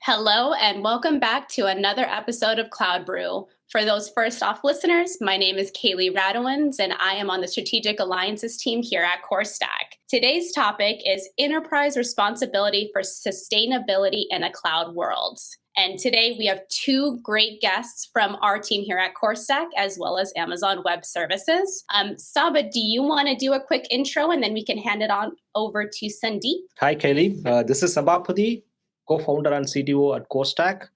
Hello, and welcome back to another episode of CloudBrew. For those first off listeners, my name is Kaylee Radowins, and I am on the Strategic Alliances team here at Corestack. Today's topic is enterprise responsibility for sustainability in a cloud world. And today we have two great guests from our team here at Corestack, as well as Amazon Web Services. Saba, do you want to do a quick intro, and then we can hand it on over to Sundeep? Hi, Kaylee. This is Sabapathy, co-founder and CTO at Corestack.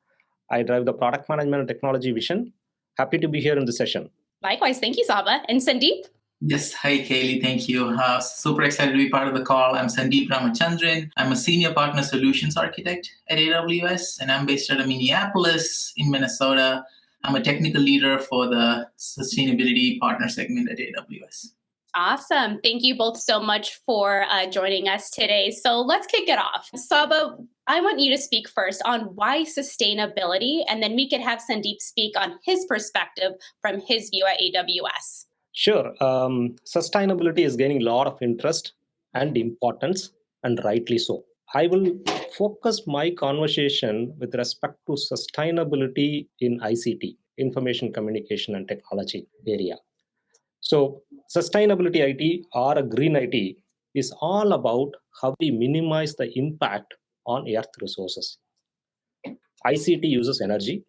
I drive the product management and technology vision. Happy to be here in this session. Likewise. Thank you, Saba. And Sundeep? Yes. Hi, Kaylee. Thank you. Super excited to be part of the call. I'm Sundeep Ramachandran. I'm a senior partner solutions architect at AWS, and I'm based out of Minneapolis in Minnesota. I'm a technical leader for the sustainability partner segment at AWS. Awesome. Thank you both so much for joining us today. So let's kick it off. Saba, I want you to speak first on why sustainability, and then we could have Sundeep speak on his perspective from his view at AWS. Sure. Sustainability is gaining a lot of interest and importance, and rightly so. I will focus my conversation with respect to sustainability in ICT, information communication and technology area. So sustainability IT or a green IT is all about how we minimize the impact on earth resources. ICT uses energy,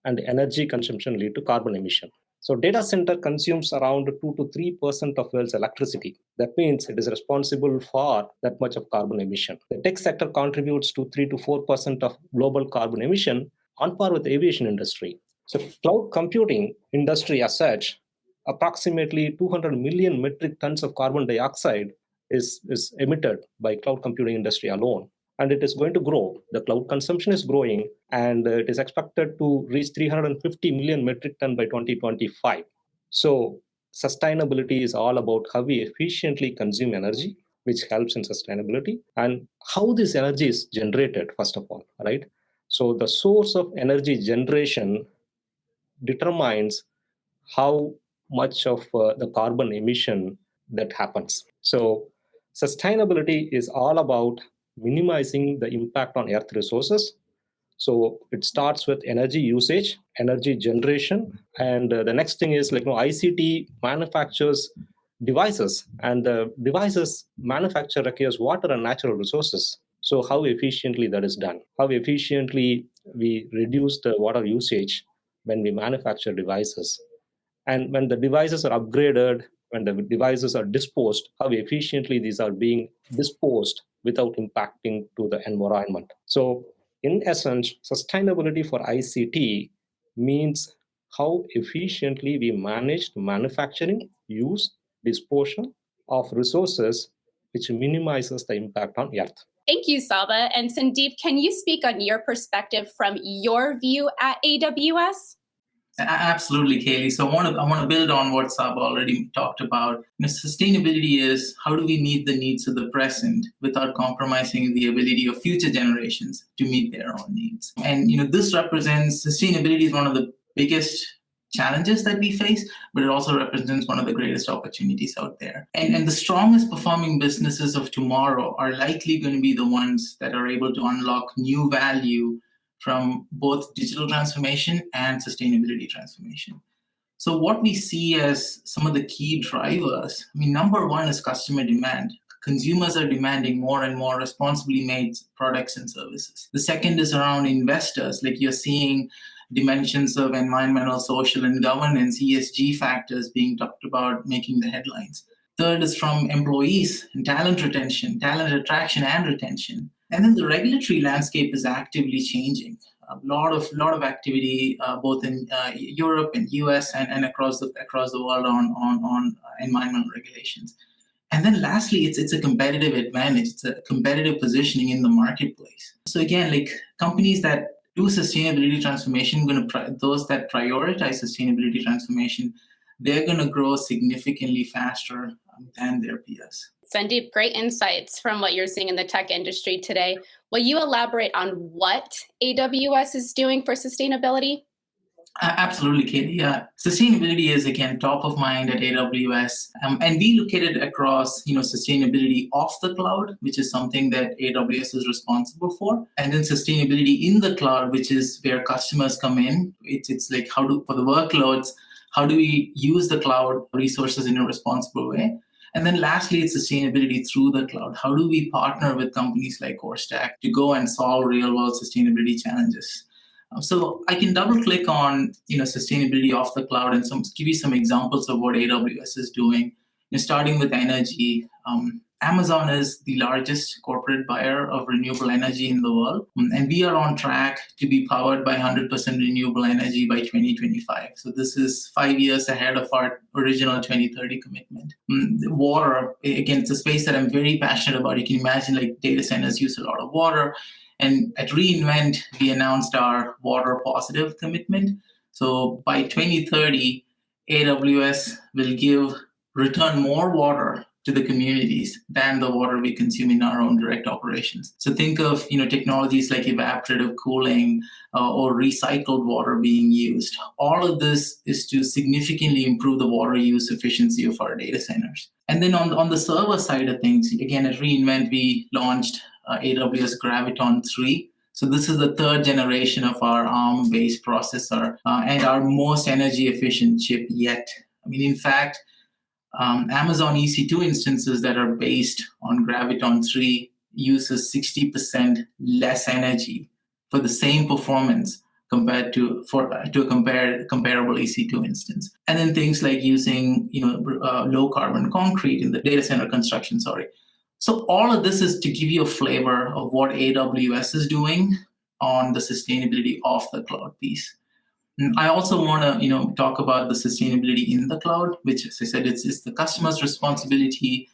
and energy consumption lead to carbon emission. So data center consumes around 2 to 3% of world's electricity. That means it is responsible for that much of carbon emission. The tech sector contributes to 3 to 4% of global carbon emission, on par with the aviation industry. So cloud computing industry as such, approximately 200 million metric tons of carbon dioxide is emitted by cloud computing industry alone. And it is going to grow. The cloud consumption is growing, and it is expected to reach 350 million metric ton by 2025. So sustainability is all about how we efficiently consume energy, which helps in sustainability, and how this energy is generated, first of all, right? So the source of energy generation determines how much of the carbon emission that happens. So sustainability is all about minimizing the impact on earth resources. So it starts with energy usage, energy generation, and the next thing is ICT manufactures devices, and the devices manufacture requires water and natural resources. So how efficiently that is done, how efficiently we reduce the water usage when we manufacture devices. And when the devices are upgraded, when the devices are disposed, how efficiently these are being disposed without impacting to the environment. So in essence, sustainability for ICT means how efficiently we manage manufacturing, use, disposal of resources, which minimizes the impact on earth. Thank you, Saba. And Sundeep, can you speak on your perspective from your view at AWS? Absolutely, Kaylee. So I want to build on what Saba already talked about. Sustainability is how do we meet the needs of the present without compromising the ability of future generations to meet their own needs. And this represents sustainability is one of the biggest challenges that we face, but it also represents one of the greatest opportunities out there. And the strongest performing businesses of tomorrow are likely going to be the ones that are able to unlock new value from both digital transformation and sustainability transformation. So what we see as some of the key drivers, number one is customer demand. Consumers are demanding more and more responsibly made products and services. The second is around investors, like you're seeing dimensions of environmental, social, and governance, ESG factors being talked about, making the headlines. Third is from employees and talent retention, talent attraction and retention. And then the regulatory landscape is actively changing. A lot of activity, both in Europe and US and across the world on environmental regulations. And then lastly, it's a competitive advantage. It's a competitive positioning in the marketplace. So again, companies that do sustainability transformation, those that prioritize sustainability transformation, they're going to grow significantly faster than their peers. Sundeep, great insights from what you're seeing in the tech industry today. Will you elaborate on what AWS is doing for sustainability? Absolutely, Katie. Yeah, sustainability is again top of mind at AWS, and we look at it across sustainability off the cloud, which is something that AWS is responsible for, and then sustainability in the cloud, which is where customers come in. It's like for the workloads, how do we use the cloud resources in a responsible way? And then lastly, it's sustainability through the cloud. How do we partner with companies like Corestack to go and solve real world sustainability challenges? So I can double click on sustainability off the cloud and give you some examples of what AWS is doing. Starting with energy, Amazon is the largest corporate buyer of renewable energy in the world, and we are on track to be powered by 100% renewable energy by 2025. So this is 5 years ahead of our original 2030 commitment. Water, again, it's a space that I'm very passionate about. You can imagine like data centers use a lot of water. And at reInvent, we announced our water positive commitment. So by 2030, AWS will return more water to the communities than the water we consume in our own direct operations. So think of technologies like evaporative cooling or recycled water being used. All of this is to significantly improve the water use efficiency of our data centers. And then on the server side of things, again, at reInvent, we launched AWS Graviton 3. So this is the third generation of our ARM-based processor and our most energy efficient chip yet. I mean, in fact, Amazon EC2 instances that are based on Graviton 3 uses 60% less energy for the same performance compared to a comparable EC2 instance. And then things like using low carbon concrete in the data center construction. So all of this is to give you a flavor of what AWS is doing on the sustainability of the cloud piece. And I also want to talk about the sustainability in the cloud, which, as I said, it's the customer's responsibility.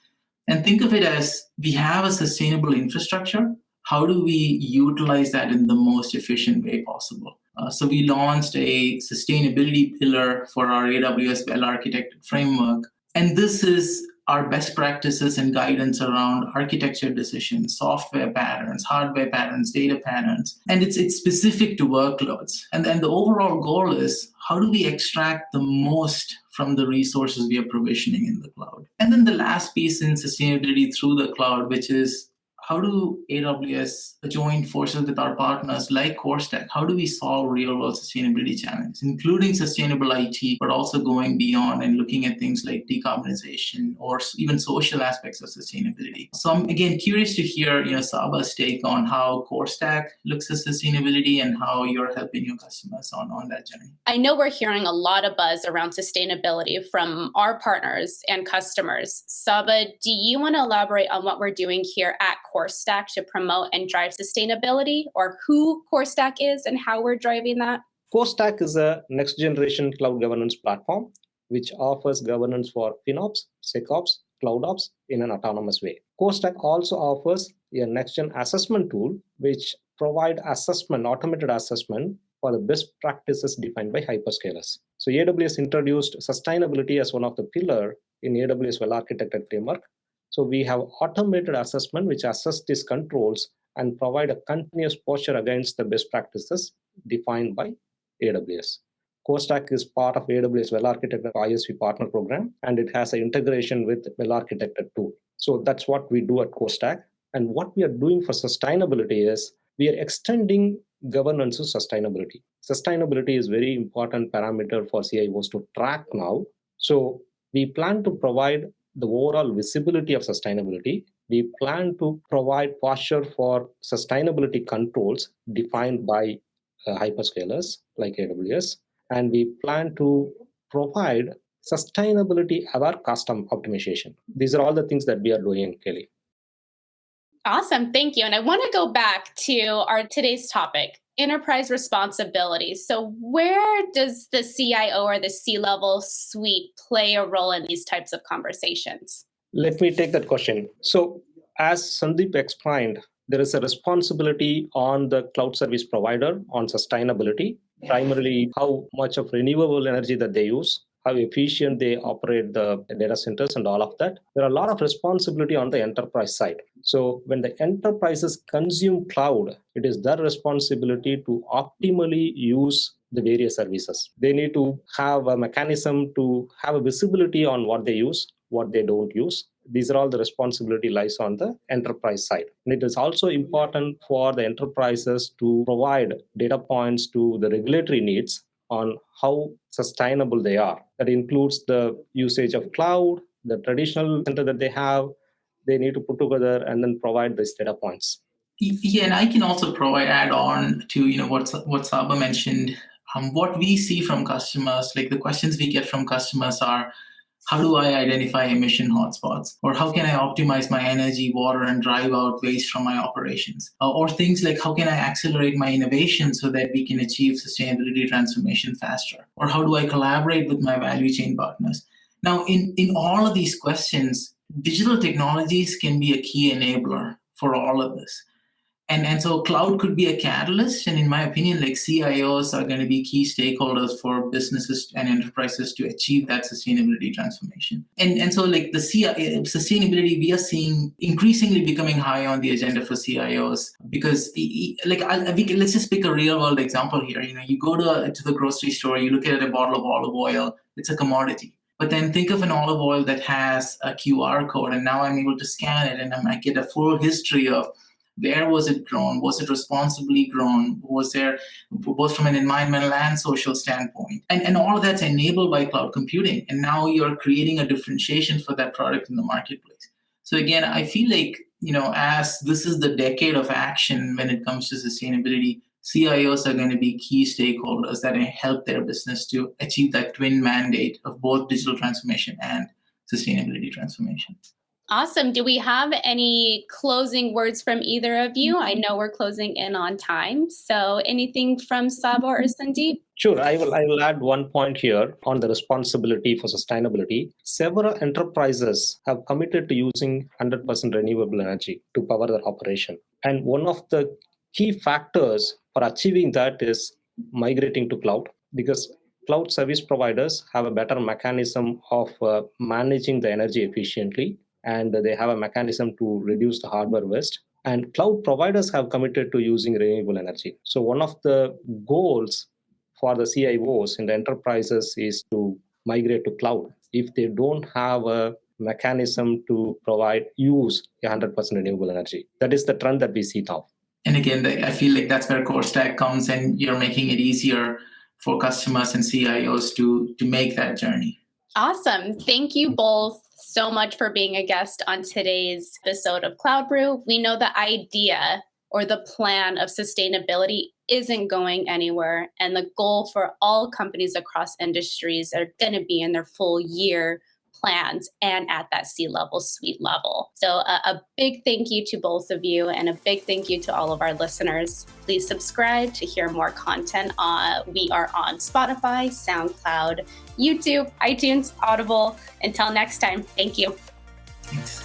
And think of it as we have a sustainable infrastructure. How do we utilize that in the most efficient way possible? So we launched a sustainability pillar for our AWS well-architected framework. And this is our best practices and guidance around architecture decisions, software patterns, hardware patterns, data patterns. And it's specific to workloads. And the overall goal is, how do we extract the most from the resources we are provisioning in the cloud? And then the last piece in sustainability through the cloud, which is, how do AWS join forces with our partners like Corestack? How do we solve real-world sustainability challenges, including sustainable IT, but also going beyond and looking at things like decarbonization or even social aspects of sustainability? So I'm, again, curious to hear Saba's take on how Corestack looks at sustainability and how you're helping your customers on that journey. I know we're hearing a lot of buzz around sustainability from our partners and customers. Saba, do you want to elaborate on what we're doing here at Corestack to promote and drive sustainability, or who Corestack is and how we're driving that? Corestack is a next generation cloud governance platform which offers governance for FinOps, SecOps, CloudOps in an autonomous way. Corestack also offers a next-gen assessment tool which provide automated assessment for the best practices defined by hyperscalers. So AWS introduced sustainability as one of the pillars in AWS well-architected framework. So we have automated assessment which assess these controls and provide a continuous posture against the best practices defined by AWS. Corestack is part of AWS well-architected ISV partner program, and it has an integration with well-architected tool. So that's what we do at Corestack. And what we are doing for sustainability is we are extending governance to sustainability. Sustainability is very important parameter for CIOs to track now. So we plan to provide the overall visibility of sustainability. We plan to provide posture for sustainability controls defined by hyperscalers like AWS. And we plan to provide sustainability-aware custom optimization. These are all the things that we are doing, Kelly. Awesome, thank you. And I want to go back to our today's topic, enterprise responsibility. So where does the CIO or the C-level suite play a role in these types of conversations? Let me take that question. So as Sundeep explained, there is a responsibility on the cloud service provider on sustainability, primarily how much of renewable energy that they use, how efficient they operate the data centers and all of that. There are a lot of responsibility on the enterprise side. So when the enterprises consume cloud, it is their responsibility to optimally use the various services. They need to have a mechanism to have a visibility on what they use, what they don't use. These are all the responsibility lies on the enterprise side. And it is also important for the enterprises to provide data points to the regulatory needs on how sustainable they are. That includes the usage of cloud, the traditional center that they have. They need to put together and then provide these data points. Yeah, and I can also add on to what Saba mentioned. What we see from customers, like the questions we get from customers are, how do I identify emission hotspots? Or how can I optimize my energy, water, and drive out waste from my operations? Or things like, how can I accelerate my innovation so that we can achieve sustainability transformation faster? Or how do I collaborate with my value chain partners? Now, in all of these questions, digital technologies can be a key enabler for all of this. And so cloud could be a catalyst. And in my opinion, like CIOs are going to be key stakeholders for businesses and enterprises to achieve that sustainability transformation. And so like the sustainability, we are seeing increasingly becoming high on the agenda for CIOs because let's just pick a real world example here. You go to the grocery store, you look at a bottle of olive oil, it's a commodity. But then think of an olive oil that has a QR code, and now I'm able to scan it and I might get a full history of where was it grown? Was it responsibly grown? Was there both from an environmental and social standpoint? And all of that's enabled by cloud computing. And now you're creating a differentiation for that product in the marketplace. So again, I feel like, as this is the decade of action when it comes to sustainability, CIOs are going to be key stakeholders that help their business to achieve that twin mandate of both digital transformation and sustainability transformation. Awesome. Do we have any closing words from either of you? I know we're closing in on time. So anything from Saba or Sundeep? Sure. I will add one point here on the responsibility for sustainability. Several enterprises have committed to using 100% renewable energy to power their operation. And one of the key factors for achieving that is migrating to cloud, because cloud service providers have a better mechanism of managing the energy efficiently, and they have a mechanism to reduce the hardware waste. And cloud providers have committed to using renewable energy. So one of the goals for the CIOs in the enterprises is to migrate to cloud. If they don't have a mechanism to use 100% renewable energy, that is the trend that we see now. And again, I feel like that's where Corestack comes and you're making it easier for customers and CIOs to make that journey. Awesome. Thank you both so much for being a guest on today's episode of CloudBrew. We know the idea or the plan of sustainability isn't going anywhere, and the goal for all companies across industries are going to be in their full year plans and at that C-level, suite level. So a big thank you to both of you, and a big thank you to all of our listeners. Please subscribe to hear more content. We are on Spotify, SoundCloud, YouTube, iTunes, Audible. Until next time, thank you. Thanks.